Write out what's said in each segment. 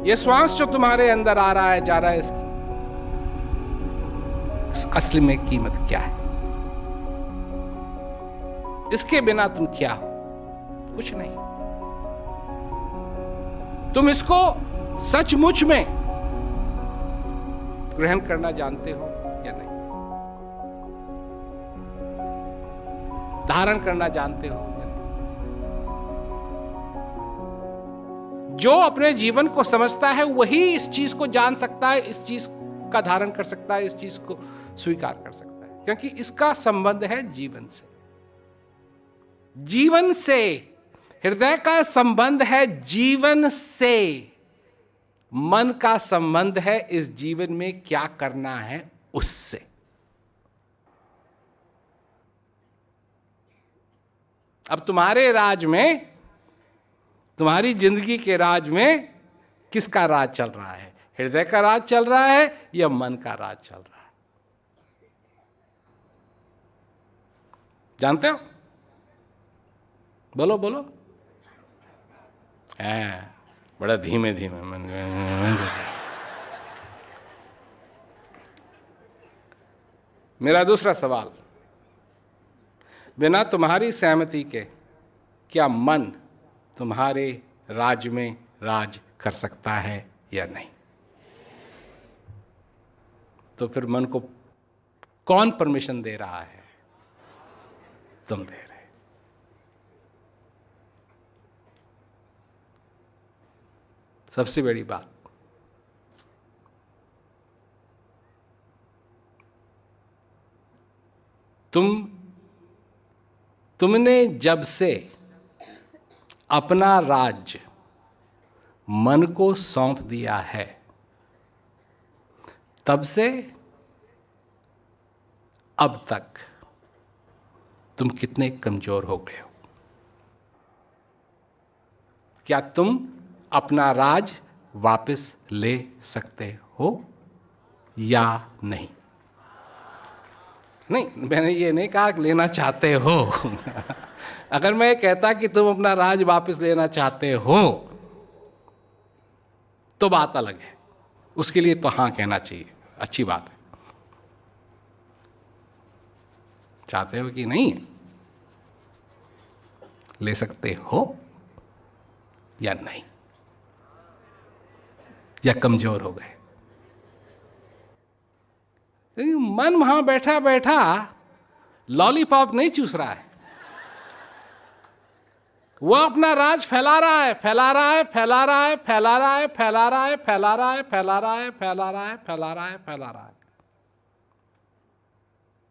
ये श्वास जो तुम्हारे अंदर आ रहा है, जा रहा है, इसकी असली में कीमत क्या है? इसके बिना तुम क्या हो? कुछ नहीं। तुम इसको सचमुच में ग्रहण करना जानते हो या नहीं? धारण करना जानते हो या नहीं? जो अपने जीवन को समझता है वही इस चीज को जान सकता है, इस चीज का धारण कर सकता है, इस चीज को स्वीकार कर सकता है, क्योंकि इसका संबंध है जीवन से। जीवन से हृदय का संबंध है, जीवन से मन का संबंध है, इस जीवन में क्या करना है उससे। अब तुम्हारे राज में, तुम्हारी जिंदगी के राज में किसका राज चल रहा है? हृदय का राज चल रहा है या मन का राज चल रहा है? जानते हो? बोलो बोलो। बड़ा धीमे धीमे मन। मेरा दूसरा सवाल, बिना तुम्हारी सहमति के क्या मन तुम्हारे राज में राज कर सकता है या नहीं? तो फिर मन को कौन परमिशन दे रहा है? तुम दे रहे। सबसे बड़ी बात, तुमने जब से अपना राज्य मन को सौंप दिया है, तब से अब तक तुम कितने कमजोर हो गए हो? क्या तुम अपना राज वापस ले सकते हो या नहीं? नहीं, मैंने ये नहीं कहा कि लेना चाहते हो। अगर मैं कहता कि तुम अपना राज वापस लेना चाहते हो तो बात अलग है, उसके लिए तो हाँ कहना चाहिए, अच्छी बात है। चाहते हो कि नहीं? ले सकते हो या नहीं? या कमजोर हो गए? मन वहां बैठा बैठा लॉलीपॉप नहीं चूस रहा है, वो अपना राज फैला रहा है, फैला रहा है, फैला रहा है, फैला रहा है, फैला रहा है, फैला रहा है, फैला रहा है, फैला रहा है, फैला रहा है, फैला रहा है।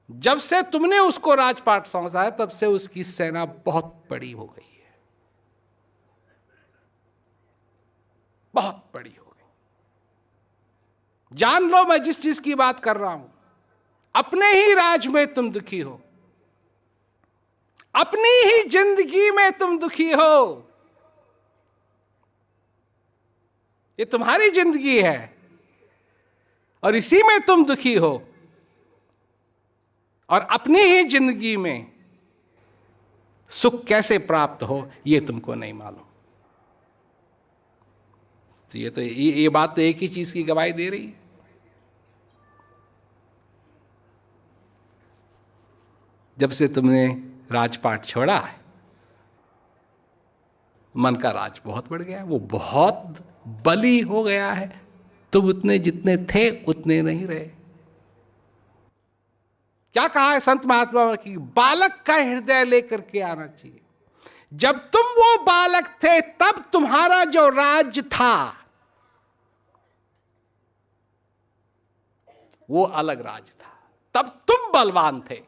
जब से तुमने उसको राजपाट सौंपा है, तब से उसकी सेना बहुत बड़ी हो गई है, बहुत बड़ी हो गई। जान लो, मैं जिस चीज की बात कर रहा हूं, अपने ही राज में तुम दुखी हो, अपनी ही जिंदगी में तुम दुखी हो। ये तुम्हारी जिंदगी है और इसी में तुम दुखी हो, और अपनी ही जिंदगी में सुख कैसे प्राप्त हो ये तुमको नहीं मालूम। तो ये बात तो एक ही चीज की गवाही दे रही है। जब से तुमने राजपाट छोड़ा है, मन का राज बहुत बढ़ गया है, वो बहुत बली हो गया है। तुम उतने जितने थे उतने नहीं रहे। क्या कहा है संत महात्मा की? बालक का हृदय लेकर के आना चाहिए। जब तुम वो बालक थे तब तुम्हारा जो राज था वो अलग राज था, तब तुम बलवान थे।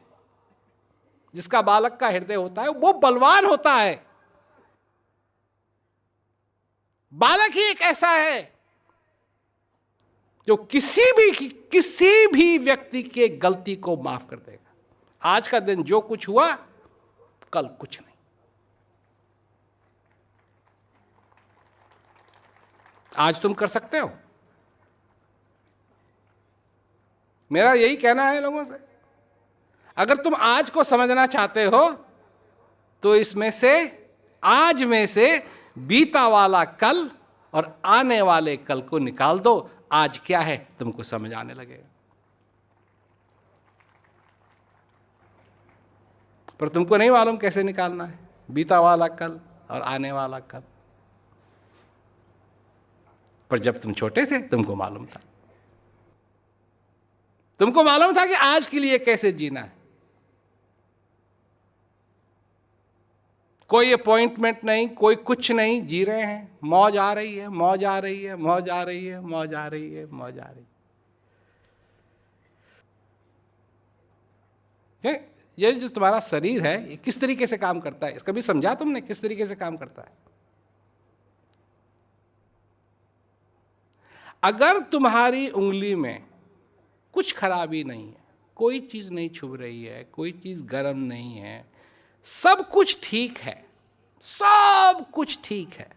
जिसका बालक का हृदय होता है वो बलवान होता है। बालक ही एक ऐसा है जो किसी भी व्यक्ति के गलती को माफ कर देगा। आज का दिन जो कुछ हुआ, कल कुछ नहीं। आज तुम कर सकते हो। मेरा यही कहना है लोगों से, अगर तुम आज को समझना चाहते हो तो इसमें से, आज में से बीता वाला कल और आने वाले कल को निकाल दो। आज क्या है तुमको समझ आने लगेगा। पर तुमको नहीं मालूम कैसे निकालना है बीता वाला कल और आने वाला कल। पर जब तुम छोटे थे तुमको मालूम था। तुमको मालूम था कि आज के लिए कैसे जीना है। कोई अपॉइंटमेंट नहीं, कोई कुछ नहीं, जी रहे हैं। मौज आ रही है, मौज आ रही है, मौज आ रही है, मौज आ रही है, मौज आ रही है। ये जो तुम्हारा शरीर है ये किस तरीके से काम करता है, इसका भी समझा तुमने किस तरीके से काम करता है? अगर तुम्हारी उंगली में कुछ खराबी नहीं है, कोई चीज नहीं छुभ रही है, कोई चीज गर्म नहीं है, सब कुछ ठीक है, सब कुछ ठीक है,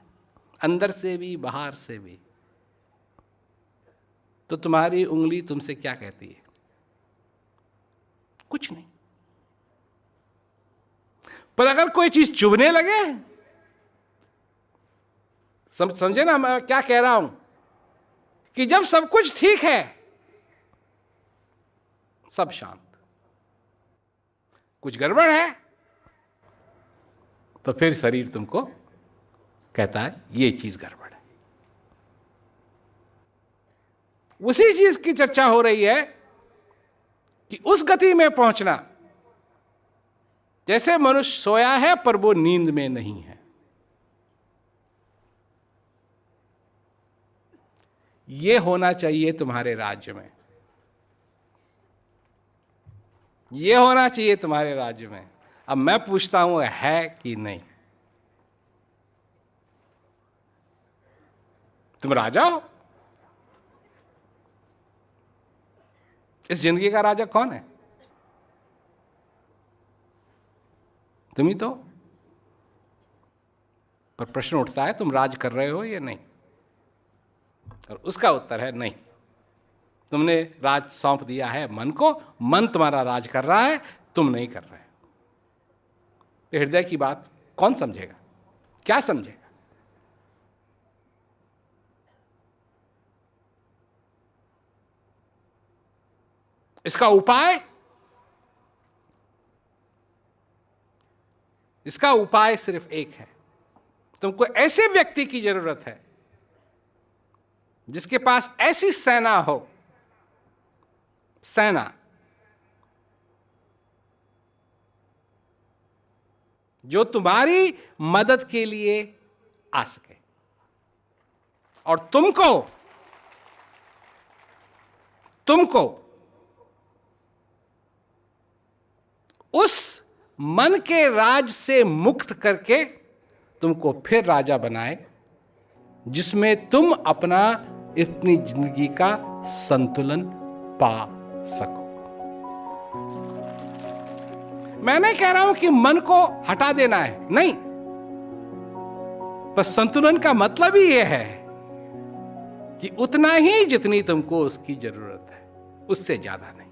अंदर से भी बाहर से भी, तो तुम्हारी उंगली तुमसे क्या कहती है? कुछ नहीं। पर अगर कोई चीज चुभने लगे, समझे ना मैं क्या कह रहा हूं, कि जब सब कुछ ठीक है, सब शांत, कुछ गड़बड़ है, तो फिर शरीर तुमको कहता है ये चीज गड़बड़ है। उसी चीज की चर्चा हो रही है कि उस गति में पहुंचना, जैसे मनुष्य सोया है पर वो नींद में नहीं है। ये होना चाहिए तुम्हारे राज्य में, ये होना चाहिए तुम्हारे राज्य में। अब मैं पूछता हूं है कि नहीं? तुम राजा हो। इस जिंदगी का राजा कौन है? तुम ही तो। पर प्रश्न उठता है तुम राज कर रहे हो या नहीं? और उसका उत्तर है नहीं। तुमने राज सौंप दिया है मन को, मन तुम्हारा राज कर रहा है, तुम नहीं कर रहे। हृदय की बात कौन समझेगा? क्या समझेगा? इसका उपाय, इसका उपाय सिर्फ एक है। तुमको ऐसे व्यक्ति की जरूरत है जिसके पास ऐसी सेना हो, सेना जो तुम्हारी मदद के लिए आ सके और तुमको उस मन के राज से मुक्त करके तुमको फिर राजा बनाए, जिसमें तुम अपना अपनी जिंदगी का संतुलन पा सको। मैं नहीं कह रहा हूं कि मन को हटा देना है, नहीं, पर संतुलन का मतलब ही यह है कि उतना ही जितनी तुमको उसकी जरूरत है, उससे ज्यादा नहीं।